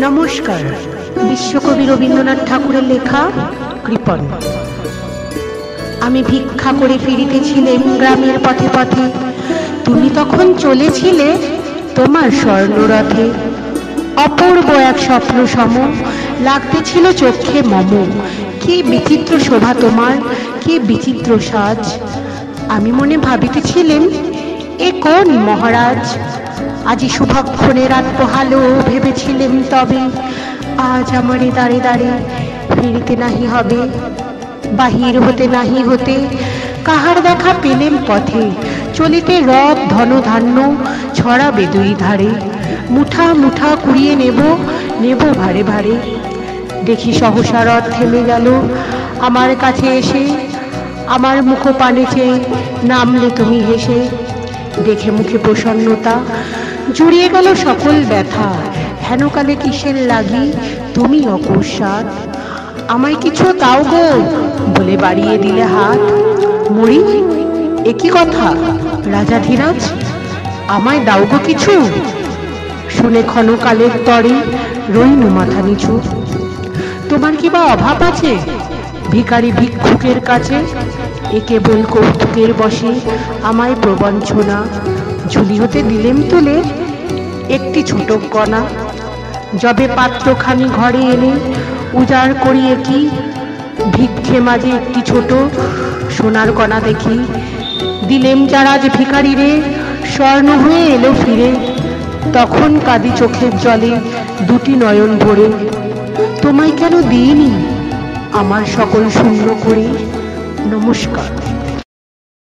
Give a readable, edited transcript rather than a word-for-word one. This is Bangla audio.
নমস্কার। বিশ্বকবি রবীন্দ্রনাথ ঠাকুরের লেখা কৃপণ। আমি ভিক্ষা করে ফিরিতেছিলেম গ্রামের পথে পথে, তুমি তখন চলেছিলে তোমার স্বর্ণরথে। অপূর্ব এক স্বপ্ন সম লাগতেছিল চক্ষে মম। কি বিচিত্র শোভা তোমার, কি বিচিত্র সাজ। আমি মনে ভাবিতেছিলেম, এ কোন মহারাজ। আজি শুভক্ষণে রাত পোহালো, ভেবেছিলেম তবে আজ আমারে দাঁড়ে দাঁড়ে ফিরিতে নাহি হবে। বাহির হতে নাহি হতে কাহার দেখা পেলেম পথে, চলিতে রথ ধন ধান্য ছড়াবে দুই ধারে। মুঠা মুঠা কুড়িয়ে নেব নেব ভারে ভারে। দেখি সহসা রথ থেমে গেল আমার কাছে এসে, আমার মুখ পানে চেয়ে নামলে তুমি হেসে। দেখে মুখে প্রসন্নতা জুড়িয়ে গেল সকল ব্যথা, হেনকালে কিসের লাগি তুমি অকস্মাৎ। আমায় কিছু দাও গো বলে বাড়িয়ে দিলে হাত। মরি, একই কথা রাজাধিরাজ, আমায় দাও গো কিছু। শুনে ক্ষণকালের তরে রইনু মাথা নিচু। তোমার কি বা অভাব আছে ভিখারি ভিক্ষুকের কাছে? এ কেবল কৌতুকের বসে আমায় প্রবঞ্চনা। ঝুলি হতে দিলেম তুলে একটি ছোট কণা। যবে পাত্রখানি ঘরে এনে উজাড় করিয়ে কি ভিক্ষে মাঝে একটি ছোট সোনার কণা দেখি। দিলেম যারা আজ ভিখারি রে, স্বর্ণ হয়ে এলো ফিরে। তখন কাঁদি চোখের জলে দুটি নয়ন ভরে। তোমায় কেন দিইনি আমার সকল শূন্য করে। নমস্কার।